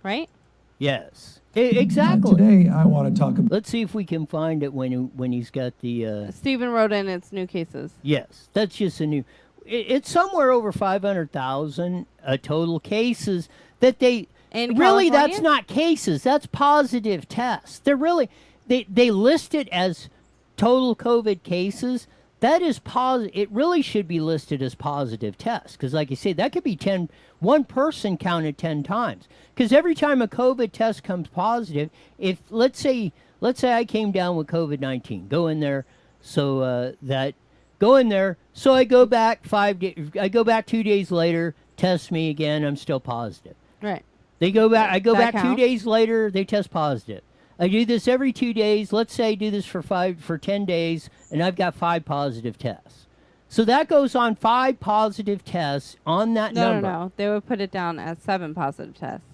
Right? Yes. Exactly. Today, I want to talk about... Let's see if we can find it when he's got the... Stephen wrote in it's new cases. Yes. That's just a new... It's somewhere over 500,000 total cases that they... In really, California? that's not cases. That's positive tests. They're really... They list it as total COVID cases. That is positive. It really should be listed as positive tests, because, like you say, that could be one person counted 10 times. Because every time a COVID test comes positive, if let's say I came down with COVID-19, go in there, so I go back 2 days later, test me again, I'm still positive. Right. They go back. I go That back 2 counts. days later. They test positive. I do this every 2 days. Let's say I do this for 10 days, and I've got 5 positive tests. So that goes on 5 positive tests on that number. No. They would put it down as 7 positive tests.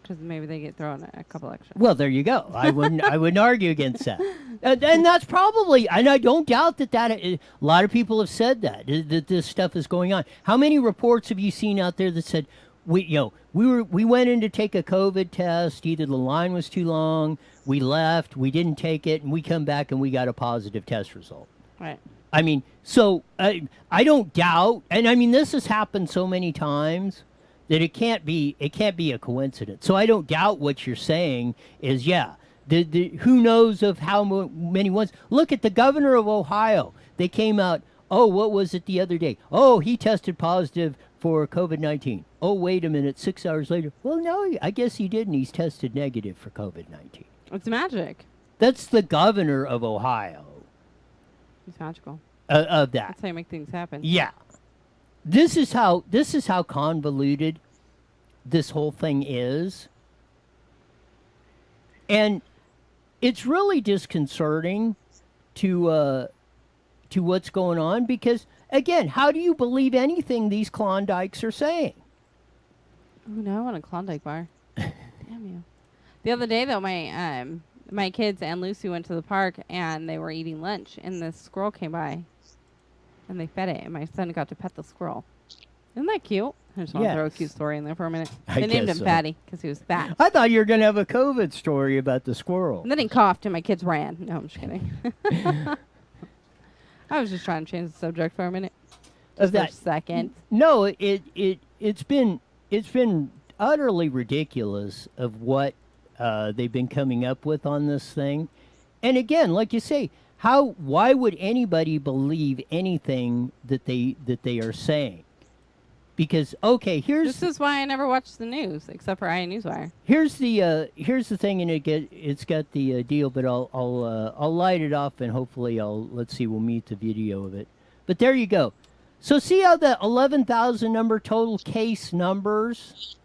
Because maybe they get thrown a couple extra. Well, there you go. I wouldn't argue against that. And that's probably, and I don't doubt that a lot of people have said that this stuff is going on. How many reports have you seen out there that said, we went in to take a COVID test, either the line was too long, we left, we didn't take it, and we come back and we got a positive test result. Right. I mean, so I don't doubt, and I mean, this has happened so many times that it can't be a coincidence. So I don't doubt what you're saying is, yeah, who knows of how many ones. Look at the governor of Ohio. They came out, oh, what was it the other day? Oh, he tested positive for COVID-19. Oh, wait a minute, 6 hours later. Well, no, I guess he didn't. He's tested negative for COVID-19. It's magic. That's the governor of Ohio. It's magical. Of that. That's how you make things happen. Yeah. This is how convoluted this whole thing is. And it's really disconcerting to what's going on because, again, how do you believe anything these Klondikes are saying? Oh, no, I want a Klondike bar. Damn you. The other day, though, my kids and Lucy went to the park, and they were eating lunch, and this squirrel came by, and they fed it, and my son got to pet the squirrel. Isn't that cute? I just want to throw a cute story in there for a minute. They named him Fatty because he was fat. I thought you were going to have a COVID story about the squirrel. And then he coughed, and my kids ran. No, I'm just kidding. I was just trying to change the subject for a minute. Just for a second. No, it's been utterly ridiculous of what they've been coming up with on this thing. And again, like you say, why would anybody believe anything that they are saying? Because this is why I never watch the news except for Newswire. Here's the thing, and it's got the deal, but I'll light it off and hopefully we'll meet the video of it. But there you go. So see how the 11,000 number total case numbers.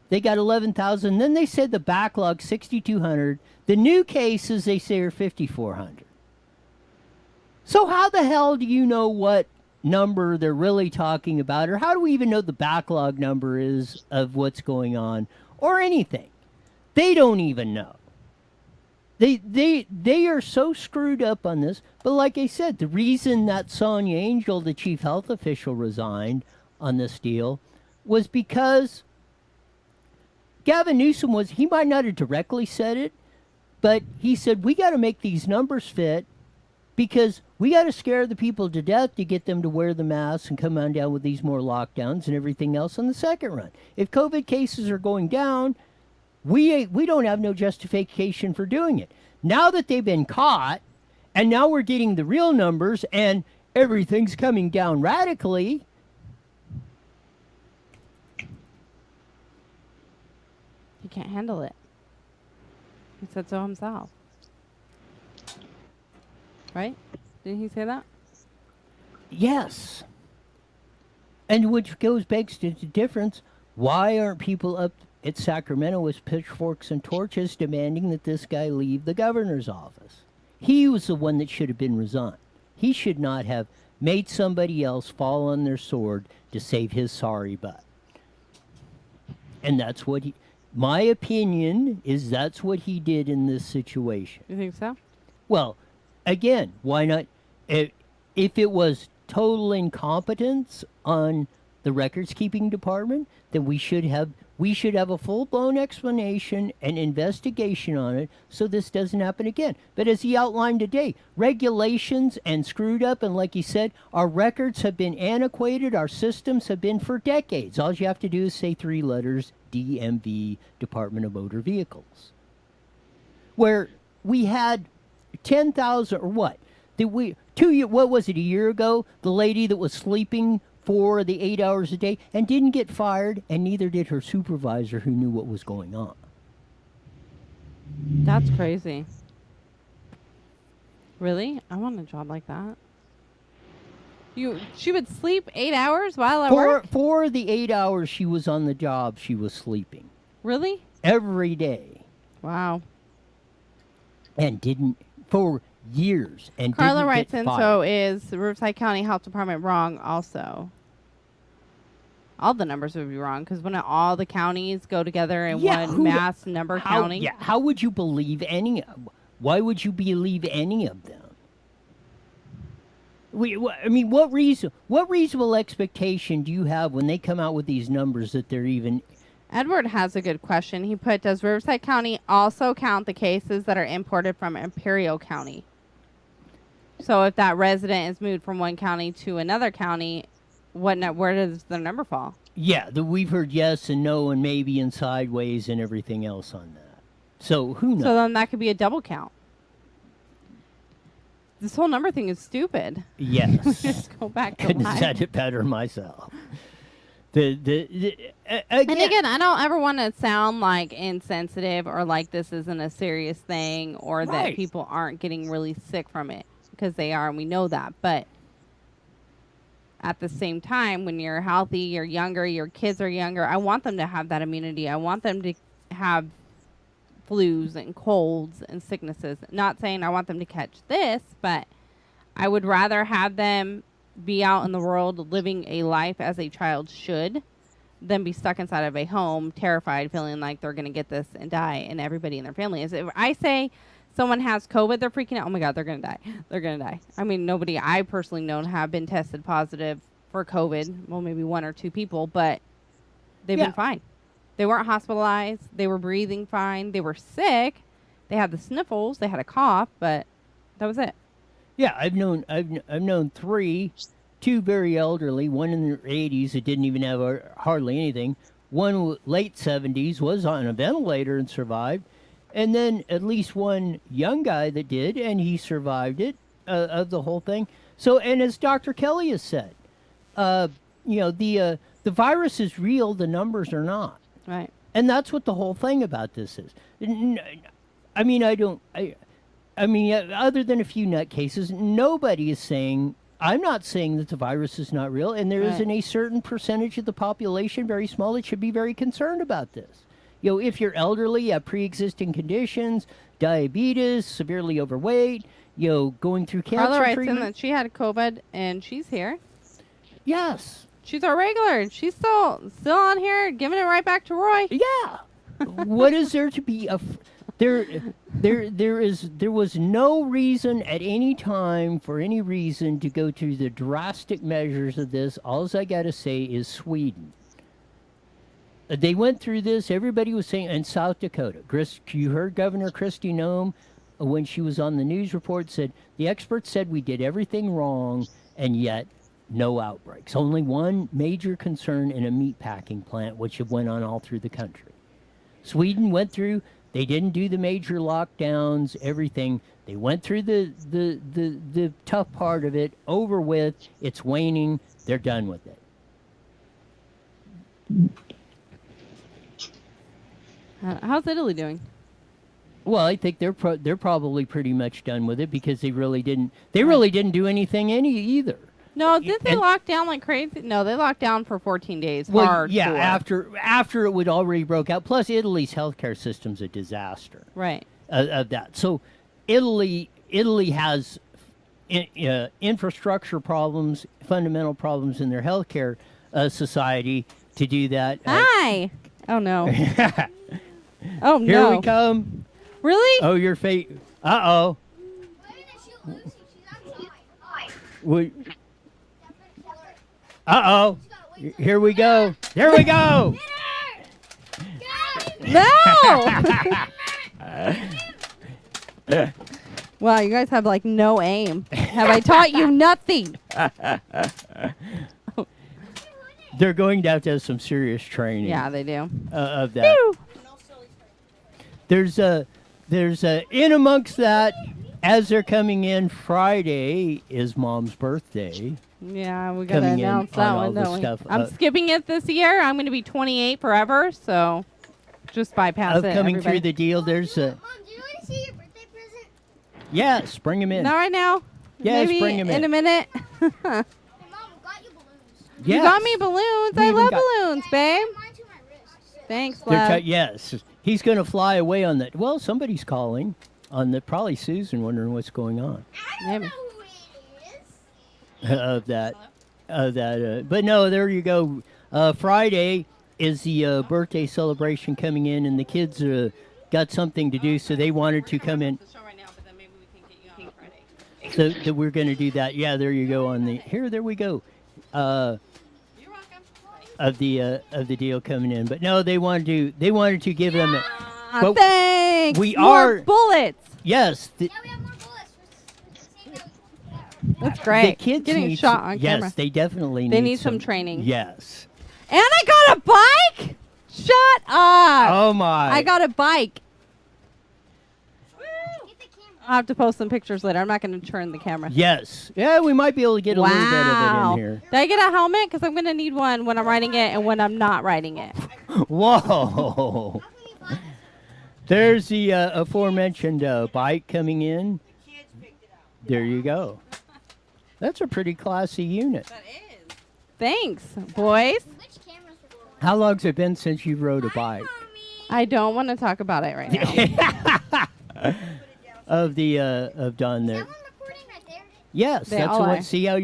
They got 11,000. Then they said the backlog 6,200. The new cases they say are 5,400. So how the hell do you know what number they're really talking about, or how do we even know the backlog number is of what's going on, or anything? They don't even know. They are so screwed up on this. But like I said, the reason that Sonia Angel, the chief health official, resigned on this deal was because Gavin Newsom he might not have directly said it, but he said, we got to make these numbers fit because we got to scare the people to death to get them to wear the masks and come on down with these more lockdowns and everything else on the second run. If COVID cases are going down, we don't have no justification for doing it. Now that they've been caught, and now we're getting the real numbers, and everything's coming down radically. He can't handle it. He said so himself. Right? Didn't he say that? Yes. And which begs to the difference. Why aren't people up at Sacramento with pitchforks and torches demanding that this guy leave the governor's office? He was the one that should have been resigned. He should not have made somebody else fall on their sword to save his sorry butt. And that's what my opinion is, that's what he did in this situation. You think so? Well, again, why not? If it was total incompetence on the records keeping department, then we should have a full-blown explanation and investigation on it so this doesn't happen again. But as he outlined today, regulations and screwed up, and like he said, our records have been antiquated, our systems have been for decades. All you have to do is say 3 letters, DMV, Department of Motor Vehicles. Where we had 10,000, or what? What was it, a year ago? The lady that was sleeping for the 8 hours a day and didn't get fired, and neither did her supervisor who knew what was going on. That's crazy. Really? I want a job like that. She would sleep 8 hours while at work? For the 8 hours she was on the job, she was sleeping. Really? Every day. Wow. And didn't, for years. And Carla didn't writes get in, fired. so is Riverside County Health Department wrong also? All the numbers would be wrong because when all the counties go together in one mass number county. Yeah, how would you believe why would you believe any of them? I mean, what reasonable expectation do you have when they come out with these numbers that they're even... Edward has a good question. He put, does Riverside County also count the cases that are imported from Imperial County? So if that resident is moved from one county to another county, where does the number fall? Yeah, we've heard yes and no and maybe and sideways and everything else on that. So who knows? So then that could be a double count. This whole number thing is stupid. Yes. Just go back to Couldn't life. have said it better myself. And again, I don't ever want to sound like insensitive or like this isn't a serious thing or that people aren't getting really sick from it, because they are, and we know that. But at the same time, when you're healthy, you're younger, your kids are younger, I want them to have that immunity. I want them to have flus and colds and sicknesses. Not saying I want them to catch this, but I would rather have them be out in the world living a life as a child should than be stuck inside of a home terrified, feeling like they're going to get this and die, and everybody in their family is. If I say someone has COVID, they're freaking out. Oh my God, they're going to die. They're going to die. I mean, nobody I personally know have been tested positive for COVID. Well, maybe one or two people, but they've been fine. They weren't hospitalized. They were breathing fine. They were sick. They had the sniffles. They had a cough, but that was it. Yeah, I've known two very elderly, one in their 80s that didn't even have hardly anything. One late 70s was on a ventilator and survived. And then at least one young guy that did, and he survived it, of the whole thing. So, and as Dr. Kelly has said, the virus is real, the numbers are not. Right. And that's what the whole thing about this is. I mean, other than a few nutcases, nobody is saying, I'm not saying that the virus is not real, and there isn't a certain percentage of the population, very small, that should be very concerned about this. You know, if you're elderly, have pre-existing conditions, diabetes, severely overweight, going through cancer Carla writes treatment. in that she had COVID, and she's here. Yes. She's our regular. She's still on here, giving it right back to Roy. Yeah. What is there to be there was no reason at any time for any reason to go through the drastic measures of this. All I got to say is Sweden. They went through this. Everybody was saying, in South Dakota, you heard Governor Kristi Noem when she was on the news report said, the experts said we did everything wrong, and yet no outbreaks. Only one major concern in a meat packing plant, which went on all through the country. Sweden went through, they didn't do the major lockdowns, everything. They went through the tough part of it, over with, it's waning, they're done with it. How's Italy doing? Well, I think they're probably pretty much done with it because they really didn't do anything either. No, did they lock down like crazy? No, they locked down for 14 days. Well, yeah, after it would already broke out. Plus, Italy's healthcare system's a disaster. Right. Of that. So, Italy has infrastructure problems, fundamental problems in their healthcare society to do that. Hi. Oh no. Oh no. Here we come. Really? Oh, your fate. Uh-oh. Uh-oh. Here we go. There we go. No. Wow, you guys have like no aim. Have I taught you nothing? They're going to have some serious training. Yeah, they do. Of that. Woo! There's in amongst that, as they're coming in, Friday is Mom's birthday. Yeah, we gotta announce that one, don't we? Stuff, I'm skipping it this year. I'm gonna be 28 forever, so just bypass it. Coming through the deal, there's a. Mom, do you want to see your birthday present? Yes, bring him in. Not right now. Yes, maybe bring him in. In a minute. Mom, You got me balloons. We I even love got- balloons, babe. Thanks, love. Yes, he's going to fly away on that. Well, somebody's calling on the, probably Susan, wondering what's going on Maybe. of that. But no, there you go. Friday is the birthday celebration coming in, and the kids got something to do, so they wanted to come in. So that we're going to do that. Yeah, there you go on the here. There we go. You're welcome. Of the deal coming in, but no, they wanted to give them. But Thanks. we More are- bullets. Yes, Yeah, we have more bullets. That's great. the kids Getting need shot some- on yes, camera. they definitely They need need some training. Yes. And I got a bike. Shut up. Oh my! I got a bike. Get the camera. I'll have to post some pictures later. I'm not going to turn the camera. Yes. Yeah, we might be able to get a little bit of it in here. Did I get a helmet? Because I'm going to need one when I'm riding it and when I'm not riding it. Whoa! There's the aforementioned bike coming in. There you go. That's a pretty classy unit. That is. Thanks, boys. Which cameras are going? How long's it been since you rode a bike? I don't want to talk about it right now. Of Don there. Is that one recording right there? Yes, They that's all what. are. See how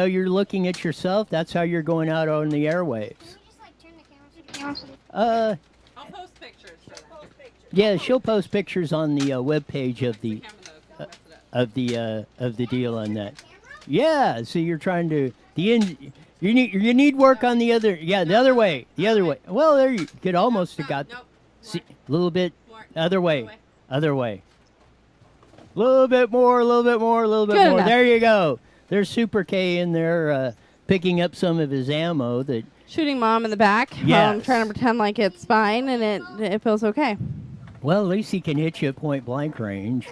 you're looking at yourself. That's how you're going out on the airwaves. Can we just like turn the camera so the camera? I'll post pictures. Yeah, she'll post pictures on the web page of the deal on that. Yeah, so you're trying to you need work on the other. Yeah, the other way. Well, there you could almost have got a little bit other way. A little bit more. Good enough. There you go. There's Super K in there picking up some of his ammo that. Shooting mom in the back. I'm Yes. trying to pretend like it's fine and it feels okay. Well, at least he can hit you at point blank range.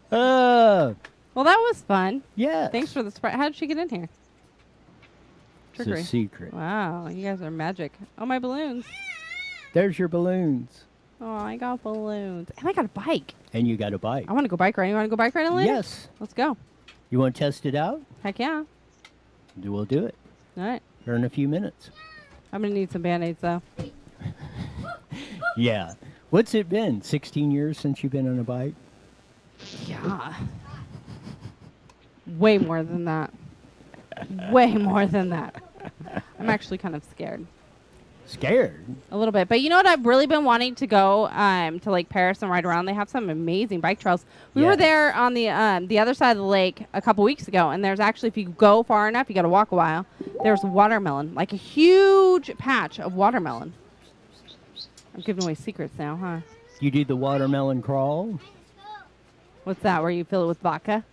Well, that was fun. Yeah. Thanks for the surprise. How did she get in here? It's a Trickery. secret. Wow, you guys are magic. Oh, my balloons. There's your balloons. Oh, I got balloons. And I got a bike. And you got a bike. I want to go bike riding. You want to go bike riding later? Yes. Let's go. You want to test it out? Heck yeah. We'll do it. All right. Here in a few minutes. I'm going to need some Band-Aids, though. Yeah. What's it been? 16 years since you've been on a bike? Yeah. Way more than that. Way more than that. I'm actually kind of scared. Scared? A little bit. But you know what? I've really been wanting to go to Lake Paris and ride around. They have some amazing bike trails. We were Yes. there on the other side of the lake a couple weeks ago, and there's actually, if you go far enough, you got to walk a while. There's watermelon, like a huge patch of watermelon. I'm giving away secrets now, huh? You do the watermelon crawl? What's that, where you fill it with vodka?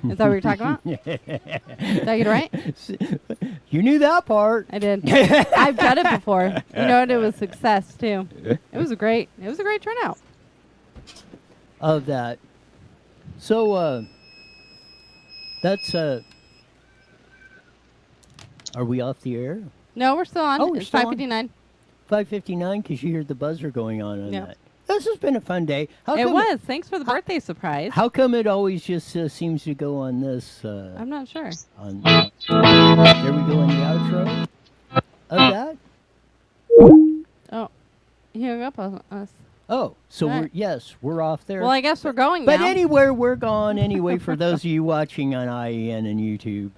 Is that what you're talking about? Did I get it right? You knew that part. I did. I've done it before. You know what? It was success too. It was a great turnout. Of that. So, that's, are we off the air? No, we're still on. Oh, we're It's still on? 5:59. 5:59, because you heard the buzzer going on Yep. that. This has been a fun day. It was. Thanks for the birthday surprise. How come it always just seems to go on this? I'm not sure. On there we go in the outro of that. Oh, he hung up on us. Oh, so Right. we're off there. Well, I guess we're going but now. anywhere we're gone anyway. For those of you watching on IEN and YouTube.